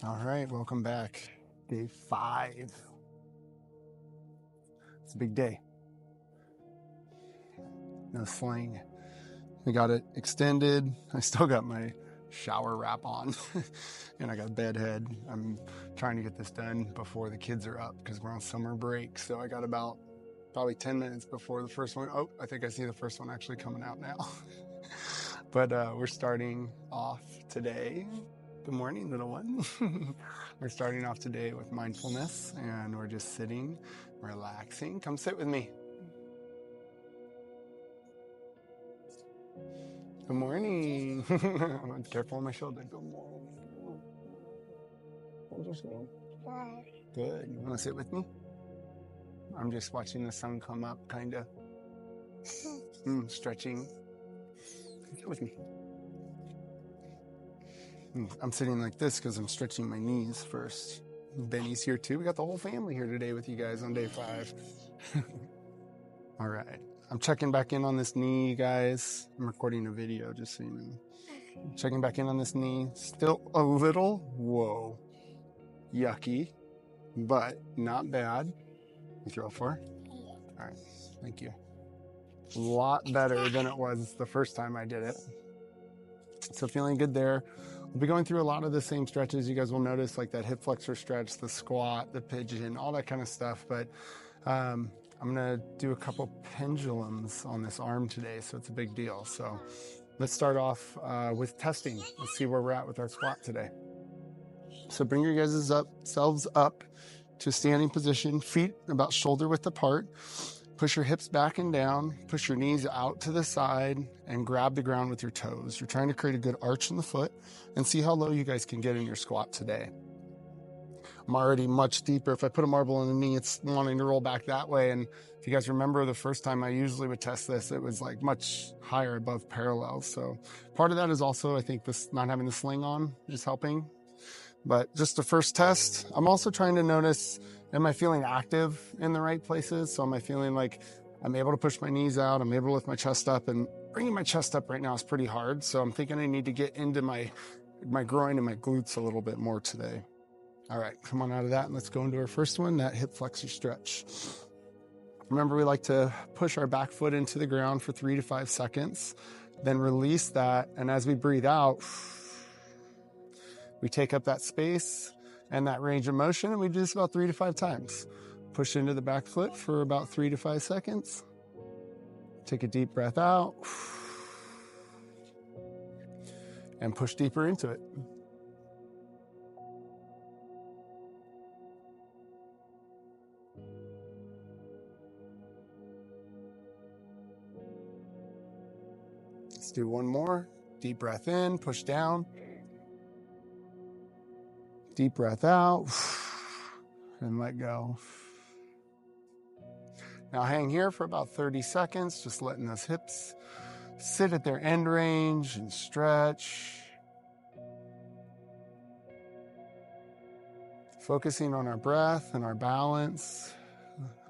All right, welcome back. Day 5. It's a big day. No sling. We got it extended. I still got my shower wrap on and I got a bed head. I'm trying to get this done before the kids are up because we're on summer break. So I got about probably 10 minutes before the first one. Oh, I think I see the first one actually coming out now. But we're starting off today. Good morning, little one. We're starting off today with mindfulness and we're just sitting, relaxing. Come sit with me. Good morning. I'm careful on my shoulder. Good morning. Good. You want to sit with me? I'm just watching the sun come up, kind of. Stretching. Sit with me. I'm sitting like this because I'm stretching my knees first. Benny's here too. We got the whole family here today with you guys on day 5. All right. I'm checking back in on this knee, guys. I'm recording a video, just so you know. I'm checking back in on this knee. Still a little, whoa, yucky, but not bad. You throw 4? All right. Thank you. A lot better than it was the first time I did it. So feeling good there. We'll be going through a lot of the same stretches. You guys will notice like that hip flexor stretch, the squat, the pigeon, all that kind of stuff. But I'm going to do a couple pendulums on this arm today, so it's a big deal. So let's start off with testing. Let's see where we're at with our squat today. So bring your guys' selves up to a standing position, feet about shoulder width apart. Push your hips back and down, push your knees out to the side, and grab the ground with your toes. You're trying to create a good arch in the foot and see how low you guys can get in your squat today. I'm already much deeper. If I put a marble on the knee, it's wanting to roll back that way. And if you guys remember the first time I usually would test this, it was like much higher above parallel. So part of that is also, I think, this not having the sling on is helping. But just the first test, I'm also trying to notice, am I feeling active in the right places? So am I feeling like I'm able to push my knees out? I'm able to lift my chest up, and bringing my chest up right now is pretty hard. So I'm thinking I need to get into my groin and my glutes a little bit more today. All right, come on out of that and let's go into our first one, that hip flexor stretch. Remember, we like to push our back foot into the ground for 3 to 5 seconds, then release that. And as we breathe out, we take up that space and that range of motion, and we do this about 3 to 5 times. Push into the back foot for about 3 to 5 seconds. Take a deep breath out and push deeper into it. Let's do one more. Deep breath in, push down. Deep breath out and let go. Now hang here for about 30 seconds, just letting those hips sit at their end range and stretch. Focusing on our breath and our balance.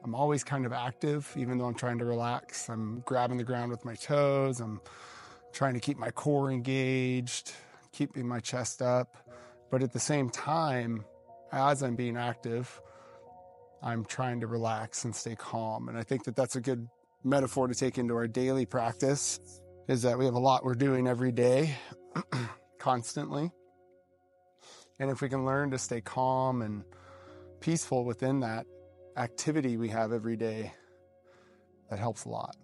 I'm always kind of active, even though I'm trying to relax. I'm grabbing the ground with my toes. I'm trying to keep my core engaged, keeping my chest up. But at the same time, as I'm being active, I'm trying to relax and stay calm. And I think that that's a good metaphor to take into our daily practice, is that we have a lot we're doing every day, constantly. And if we can learn to stay calm and peaceful within that activity we have every day, that helps a lot.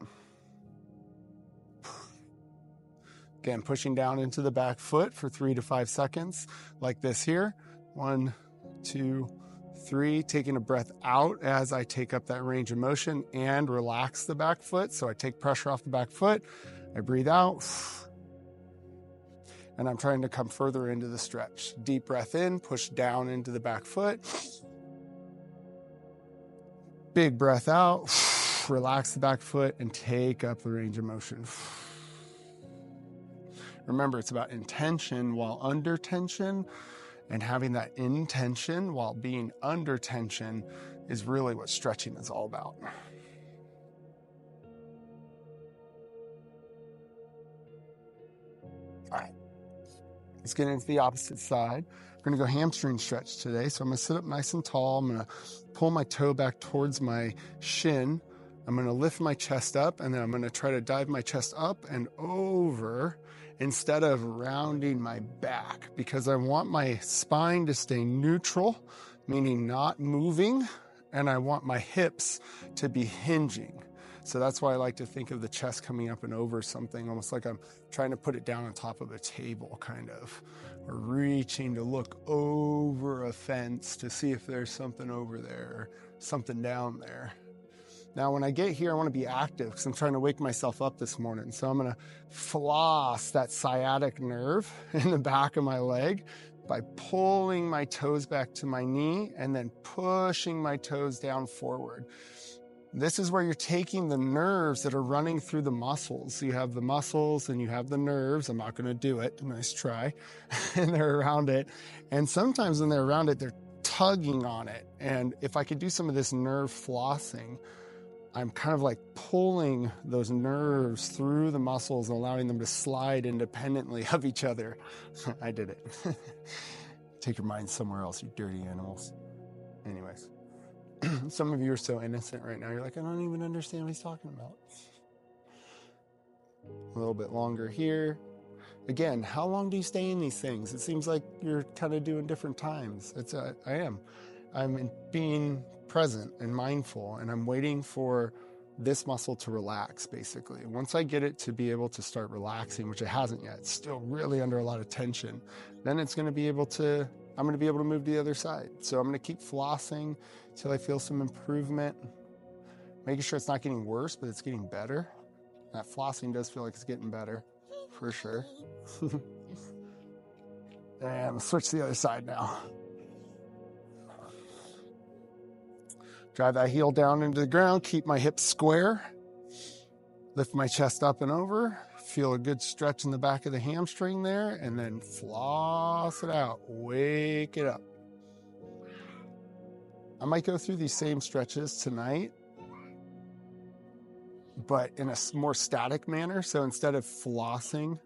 Again, pushing down into the back foot for 3 to 5 seconds, like this here. 1, 2, 3. Taking a breath out as I take up that range of motion and relax the back foot. So I take pressure off the back foot. I breathe out. And I'm trying to come further into the stretch. Deep breath in, push down into the back foot. Big breath out. Relax the back foot and take up the range of motion. Remember, it's about intention while under tension, and having that intention while being under tension is really what stretching is all about. All right, let's get into the opposite side. We're gonna go hamstring stretch today. So I'm gonna sit up nice and tall. I'm gonna pull my toe back towards my shin. I'm gonna lift my chest up, and then I'm gonna try to dive my chest up and over instead of rounding my back, because I want my spine to stay neutral, meaning not moving, and I want my hips to be hinging. So that's why I like to think of the chest coming up and over something, almost like I'm trying to put it down on top of a table, kind of, or reaching to look over a fence to see if there's something over there, or something down there. Now, when I get here, I want to be active because I'm trying to wake myself up this morning. So I'm going to floss that sciatic nerve in the back of my leg by pulling my toes back to my knee and then pushing my toes down forward. This is where you're taking the nerves that are running through the muscles. So you have the muscles and you have the nerves. I'm not going to do it. Nice try. And they're around it. And sometimes when they're around it, they're tugging on it. And if I could do some of this nerve flossing, I'm kind of like pulling those nerves through the muscles and allowing them to slide independently of each other. I did it. Take your mind somewhere else, you dirty animals. Anyways. Some of you are so innocent right now. You're like, I don't even understand what he's talking about. A little bit longer here. Again, how long do you stay in these things? It seems like you're kind of doing different times. I am. I'm being present and mindful, and I'm waiting for this muscle to relax, basically. Once I get it to be able to start relaxing, which it hasn't yet, it's still really under a lot of tension, then I'm going to be able to move to the other side. So I'm going to keep flossing till I feel some improvement, making sure it's not getting worse, but it's getting better. That flossing does feel like it's getting better, for sure. And I'll switch to the other side now. Drive that heel down into the ground, keep my hips square, lift my chest up and over, feel a good stretch in the back of the hamstring there, and then floss it out, wake it up. I might go through these same stretches tonight, but in a more static manner. So instead of flossing,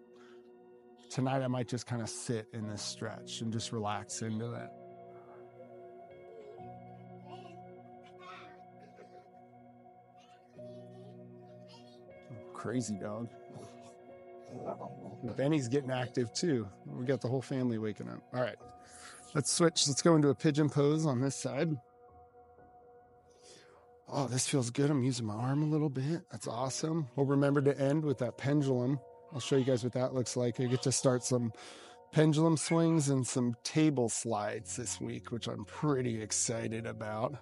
tonight I might just kind of sit in this stretch and just relax into that. Crazy dog. Benny's getting active too. We got the whole family waking up. All right, let's switch. Let's go into a pigeon pose on this side. Oh, this feels good. I'm using my arm a little bit. That's awesome. We'll remember to end with that pendulum. I'll show you guys what that looks like. I get to start some pendulum swings and some table slides this week, which I'm pretty excited about.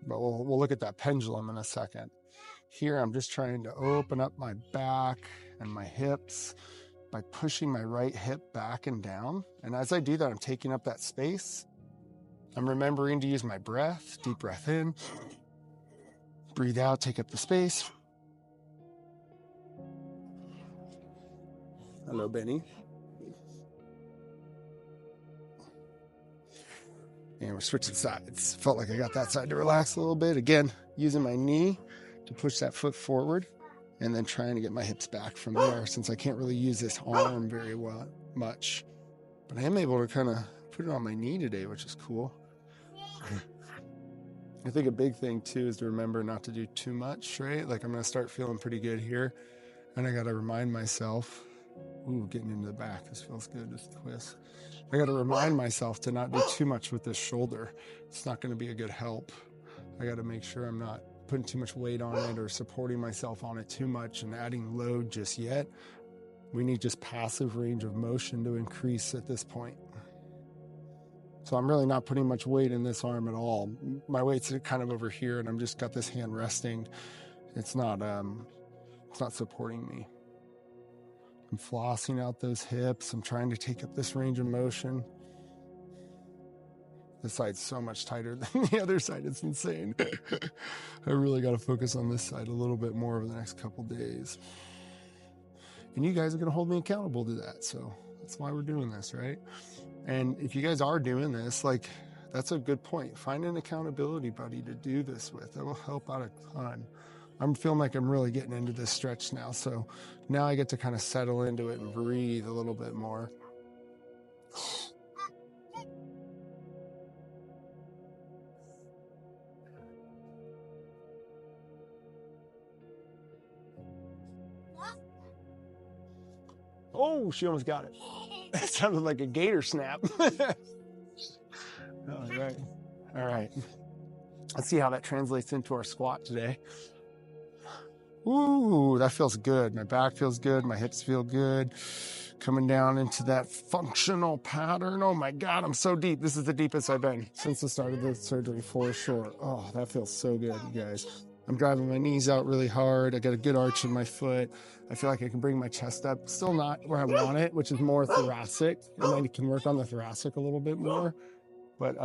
But we'll look at that pendulum in a second. Here, I'm just trying to open up my back and my hips by pushing my right hip back and down. And as I do that, I'm taking up that space. I'm remembering to use my breath. Deep breath in. Breathe out, take up the space. Hello, Benny. And we're switching sides. Felt like I got that side to relax a little bit. Again, using my knee to push that foot forward, and then trying to get my hips back from there, since I can't really use this arm very much. But I am able to kind of put it on my knee today, which is cool. I think a big thing too is to remember not to do too much, right? Like I'm going to start feeling pretty good here, and I got to remind myself, getting into the back, this feels good, this twist. I got to remind myself to not do too much with this shoulder. It's not going to be a good help. I got to make sure I'm not putting too much weight on it or supporting myself on it too much and adding load just yet. We need just passive range of motion to increase at this point. So I'm really not putting much weight in this arm at all. My weight's kind of over here, and I'm just got this hand resting. It's not supporting me. I'm flossing out those hips. I'm trying to take up this range of motion. This side's so much tighter than the other side. It's insane. I really got to focus on this side a little bit more over the next couple days. And you guys are going to hold me accountable to that. So that's why we're doing this, right? And if you guys are doing this, like, that's a good point. Find an accountability buddy to do this with. That will help out a ton. I'm feeling like I'm really getting into this stretch now. So now I get to kind of settle into it and breathe a little bit more. Oh, she almost got it. That sounded like a gator snap. All right. All right. Let's see how that translates into our squat today. Ooh, that feels good. My back feels good. My hips feel good. Coming down into that functional pattern. Oh my God, I'm so deep. This is the deepest I've been since the start of the surgery, for sure. Oh, that feels so good, you guys. I'm driving my knees out really hard. I got a good arch in my foot. I feel like I can bring my chest up. Still not where I want it, which is more thoracic. And I can work on the thoracic a little bit more. But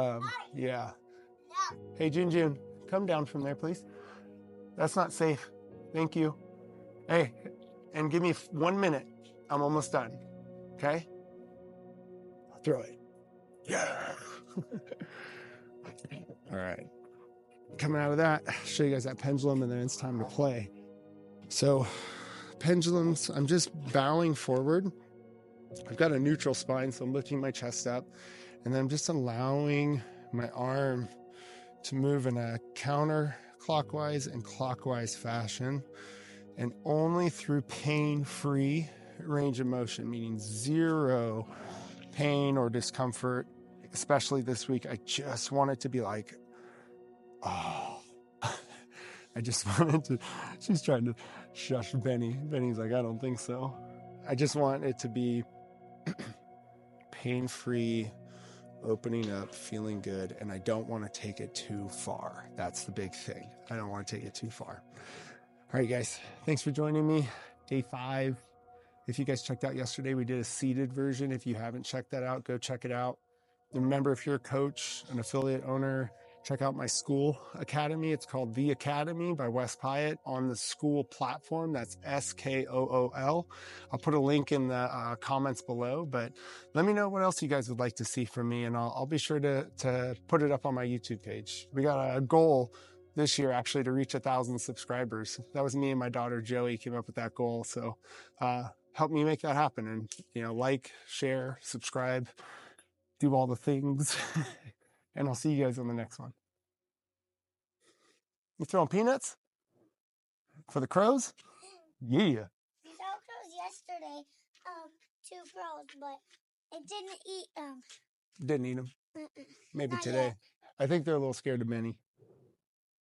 yeah. Hey, Jun, come down from there, please. That's not safe. Thank you. Hey, and give me 1 minute. I'm almost done. Okay? I'll throw it. Yeah. All right. Coming out of that, I'll show you guys that pendulum, and then it's time to play. So, pendulums, I'm just bowing forward. I've got a neutral spine, so I'm lifting my chest up, and then I'm just allowing my arm to move in a counterclockwise and clockwise fashion, and only through pain-free range of motion, meaning zero pain or discomfort. Especially this week, I just want it to be like, oh, I just wanted to, she's trying to shush Benny. Benny's like, I don't think so. I just want it to be pain-free, opening up, feeling good, and I don't want to take it too far. That's the big thing. I don't want to take it too far. All right, guys, thanks for joining me. Day 5. If you guys checked out yesterday, we did a seated version. If you haven't checked that out, go check it out. And remember, if you're a coach, an affiliate owner, check out my school academy. It's called The Academy by Wes Pyatt on the school platform. That's SKOOL. I'll put a link in the comments below, but let me know what else you guys would like to see from me, and I'll be sure to put it up on my YouTube page. We got a goal this year, actually, to reach 1,000 subscribers. That was me and my daughter, Joey, came up with that goal. So help me make that happen. And, like, share, subscribe, do all the things. And I'll see you guys on the next one. You throwing peanuts? For the crows? Yeah. We saw crows yesterday, 2 crows, but it didn't eat them. Didn't eat them. Mm-mm. Maybe Not today. yet. I think they're a little scared of Benny.